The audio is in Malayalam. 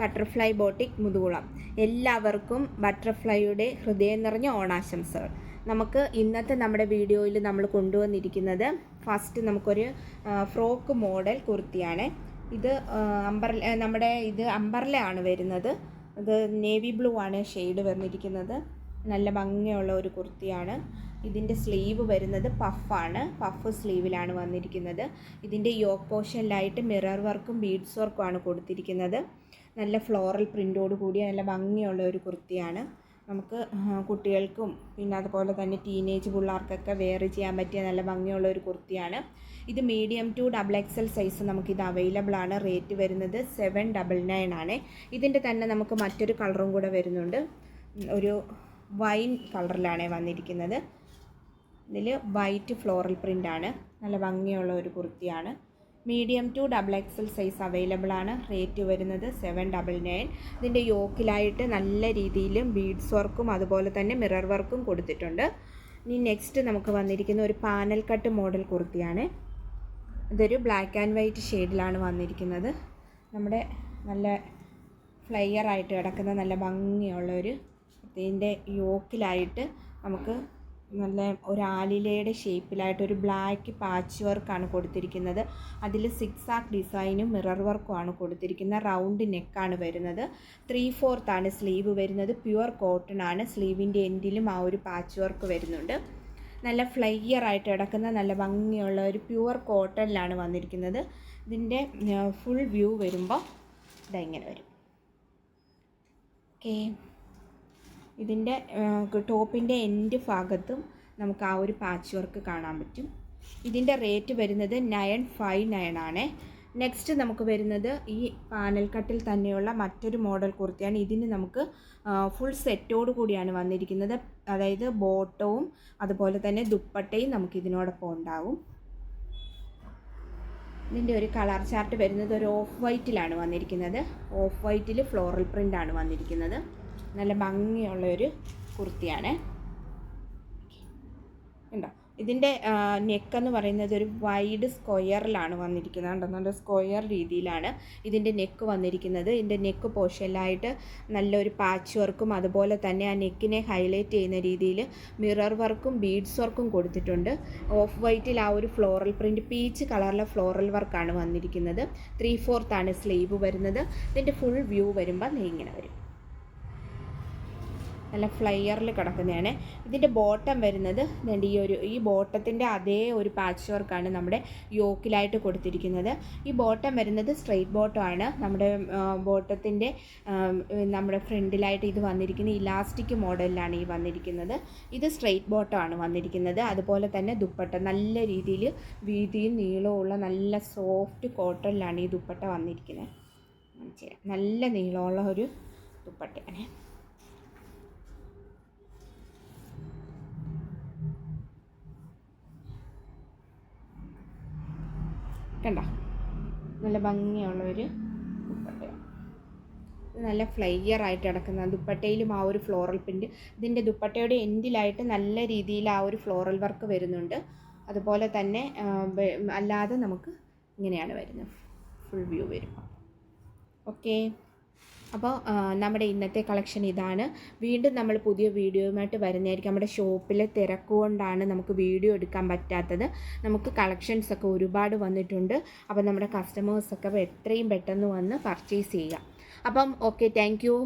Butterfly boutique Muthukulam. എല്ലാവർക്കും ബട്ടർഫ്ലൈയുടെ ഹൃദയം നിറഞ്ഞ ഓണാശംസകൾ. നമുക്ക് ഇന്നത്തെ നമ്മുടെ വീഡിയോയിൽ നമ്മൾ കൊണ്ടുവന്നിരിക്കുന്നത് ഫസ്റ്റ് നമുക്കൊരു ഫ്രോക്ക് മോഡൽ കുർത്തിയാണ്. ഇത് അമ്പർല ആണ് വരുന്നത്. ഇത് നേവി ബ്ലൂ ആണ് ഷെയ്ഡ് വന്നിരിക്കുന്നത്. നല്ല ഭംഗിയുള്ള ഒരു കുർത്തിയാണ്. ഇതിൻ്റെ സ്ലീവ് വരുന്നത് പഫാണ്, പഫ് സ്ലീവിലാണ് വന്നിരിക്കുന്നത്. ഇതിൻ്റെ യോക്ക് പോർഷനിലായിട്ട് മിറർ വർക്കും ബീഡ്സ് വർക്കും ആണ് കൊടുത്തിരിക്കുന്നത്. നല്ല ഫ്ലോറൽ പ്രിൻ്റോട് കൂടിയ നല്ല ഭംഗിയുള്ള ഒരു കുർത്തിയാണ്. നമുക്ക് കുട്ടികൾക്കും പിന്നെ അതുപോലെ തന്നെ ടീനേജ് പിള്ളേർക്കൊക്കെ വെയർ ചെയ്യാൻ പറ്റിയ നല്ല ഭംഗിയുള്ള ഒരു കുർത്തിയാണ്. ഇത് മീഡിയം ടു XXL സൈസ് നമുക്കിത് അവൈലബിൾ ആണ്. റേറ്റ് വരുന്നത് 799 ആണ്. ഇതിൻ്റെ തന്നെ നമുക്ക് മറ്റൊരു കളറും കൂടെ വരുന്നുണ്ട്. ഒരു വൈൻ കളറിലാണ് വന്നിരിക്കുന്നത്. ഇതിൽ വൈറ്റ് ഫ്ലോറൽ പ്രിൻ്റാണ്. നല്ല ഭംഗിയുള്ള ഒരു കുർത്തിയാണ്. Medium to XXL size available ആണ്. റേറ്റ് വരുന്നത് 799. ഇതിൻ്റെ യോക്കിലായിട്ട് നല്ല രീതിയിൽ ബീഡ്സ് വർക്കും അതുപോലെ തന്നെ മിറർ വർക്കും കൊടുത്തിട്ടുണ്ട്. ഇനി നെക്സ്റ്റ് നമുക്ക് വന്നിരിക്കുന്ന ഒരു പാനൽ കട്ട് മോഡൽ കുർത്തിയാണ്. ഇതൊരു ബ്ലാക്ക് ആൻഡ് വൈറ്റ് ഷെയ്ഡിലാണ് വന്നിരിക്കുന്നത്. നമ്മുടെ നല്ല ഫ്ലയർ ആയിട്ട് കിടക്കുന്ന നല്ല ഭംഗിയുള്ള ഒരു ഇതിൻ്റെ യോക്കിലായിട്ട് നമുക്ക് നല്ല ഒരു ആലിലയുടെ ഷേപ്പിലായിട്ടൊരു ബ്ലാക്ക് പാച്ച് വർക്കാണ് കൊടുത്തിരിക്കുന്നത്. അതിൽ സിക്സാക്ക് ഡിസൈനും മിറർ വർക്കും ആണ് കൊടുത്തിരിക്കുന്നത്. റൗണ്ട് നെക്കാണ് വരുന്നത്. 3/4 ആണ് സ്ലീവ് വരുന്നത്. പ്യുവർ കോട്ടൺ ആണ്. സ്ലീവിൻ്റെ എൻഡിലും ആ ഒരു പാച്ച് വർക്ക് വരുന്നുണ്ട്. നല്ല ഫ്ലയർ ആയിട്ട് കിടക്കുന്ന നല്ല ഭംഗിയുള്ള ഒരു പ്യുവർ കോട്ടണിലാണ് വന്നിരിക്കുന്നത്. ഇതിൻ്റെ ഫുൾ വ്യൂ വരുമ്പോൾ ഇങ്ങനെ വരും. ഓക്കെ, ഇതിൻ്റെ ടോപ്പിൻ്റെ എൻഡ് ഭാഗത്തും നമുക്ക് ആ ഒരു പാച്ച് വർക്ക് കാണാൻ പറ്റും. ഇതിൻ്റെ റേറ്റ് വരുന്നത് 959 ആണ്. നെക്സ്റ്റ് നമുക്ക് വരുന്നത് ഈ പാനൽ കട്ടിൽ തന്നെയുള്ള മറ്റൊരു മോഡൽ കുർത്തിയാണ്. ഇതിന് നമുക്ക് ഫുൾ സെറ്റോട് കൂടിയാണ് വന്നിരിക്കുന്നത്. അതായത് ബോട്ടവും അതുപോലെ തന്നെ ദുപ്പട്ടയും നമുക്ക് ഇതിനോടൊപ്പം ഉണ്ടാവും. ഇതിൻ്റെ ഒരു കളർ ചാർട്ട് വരുന്നത് ഒരു ഓഫ് വൈറ്റിലാണ് വന്നിരിക്കുന്നത്. ഓഫ് വൈറ്റിൽ ഫ്ലോറൽ പ്രിൻ്റാണ് വന്നിരിക്കുന്നത്. നല്ല ഭംഗിയുള്ള ഒരു കുർത്തിയാണ്. ഉണ്ടോ? ഇതിൻ്റെ നെക്കെന്ന് പറയുന്നത് ഒരു വൈഡ് സ്ക്വയറിലാണ് വന്നിരിക്കുന്നത്. കണ്ടോ? നല്ല സ്ക്വയർ രീതിയിലാണ് ഇതിൻ്റെ നെക്ക് വന്നിരിക്കുന്നത്. ഇതിൻ്റെ നെക്ക് പോർഷനിലായിട്ട് നല്ലൊരു പാച്ച് വർക്കും അതുപോലെ തന്നെ ആ നെക്കിനെ ഹൈലൈറ്റ് ചെയ്യുന്ന രീതിയിൽ മിറർ വർക്കും ബീഡ്സ് വർക്കും കൊടുത്തിട്ടുണ്ട്. ഓഫ് വൈറ്റിൽ ആ ഒരു ഫ്ലോറൽ പ്രിൻറ്റ് പീച്ച് കളറിലെ ഫ്ലോറൽ വർക്കാണ് വന്നിരിക്കുന്നത്. 3/4 ആണ് സ്ലീവ് വരുന്നത്. ഇതിൻ്റെ ഫുൾ വ്യൂ വരുമ്പോൾ ഇങ്ങനെ വരും. നല്ല ഫ്ലയറിൽ കിടക്കുന്നതാണ്. ഇതിൻ്റെ ബോട്ടം വരുന്നത് ഈ ബോട്ടത്തിൻ്റെ അതേ ഒരു പാച്ച് വർക്കാണ് നമ്മുടെ യോക്കിലായിട്ട് കൊടുത്തിരിക്കുന്നത്. ഈ ബോട്ടം വരുന്നത് സ്ട്രെയിറ്റ് ബോട്ടം ആണ്. നമ്മുടെ ഫ്രണ്ടിലായിട്ട് ഇത് വന്നിരിക്കുന്ന ഇലാസ്റ്റിക് മോഡലിലാണ് ഈ വന്നിരിക്കുന്നത്. ഇത് സ്ട്രെയിറ്റ് ബോട്ടം ആണ് വന്നിരിക്കുന്നത്. അതുപോലെ തന്നെ ദുപ്പട്ട നല്ല രീതിയിൽ വീതിയും നീളമുള്ള നല്ല സോഫ്റ്റ് കോട്ടണിലാണ് ഈ ദുപ്പട്ട വന്നിരിക്കുന്നത്. നല്ല നീളമുള്ള ഒരു ദുപ്പട്ടയാണ്. കണ്ടോ? നല്ല ഭംഗിയുള്ള ഒരു ദുപ്പട്ടയാണ്. ഇത് നല്ല ഫ്ലയർ ആയിട്ട് കിടക്കുന്ന ദുപ്പട്ടയിലും ആ ഒരു ഫ്ലോറൽ പ്രിൻ്റ്. ഇതിൻ്റെ ദുപ്പട്ടയുടെ എൻഡിലായിട്ട് നല്ല രീതിയിൽ ആ ഒരു ഫ്ലോറൽ വർക്ക് വരുന്നുണ്ട്. അതുപോലെ തന്നെ അല്ലാതെ നമുക്ക് ഇങ്ങനെയാണ് വരുന്നത്. ഫുൾ വ്യൂ വരുമ്പോൾ. ഓക്കെ, അപ്പോൾ നമ്മുടെ ഇന്നത്തെ കളക്ഷൻ ഇതാണ്. വീണ്ടും നമ്മൾ പുതിയ വീഡിയോയുമായിട്ട് വരുന്നതായിരിക്കും. നമ്മുടെ ഷോപ്പിലെ തിരക്ക് കൊണ്ടാണ് നമുക്ക് വീഡിയോ എടുക്കാൻ പറ്റാത്തത്. നമുക്ക് കളക്ഷൻസൊക്കെ ഒരുപാട് വന്നിട്ടുണ്ട്. അപ്പോൾ നമ്മുടെ കസ്റ്റമേഴ്സൊക്കെ എത്രയും പെട്ടെന്ന് വന്ന് പർച്ചേസ് ചെയ്യുക. അപ്പം ഓക്കെ, താങ്ക് യു.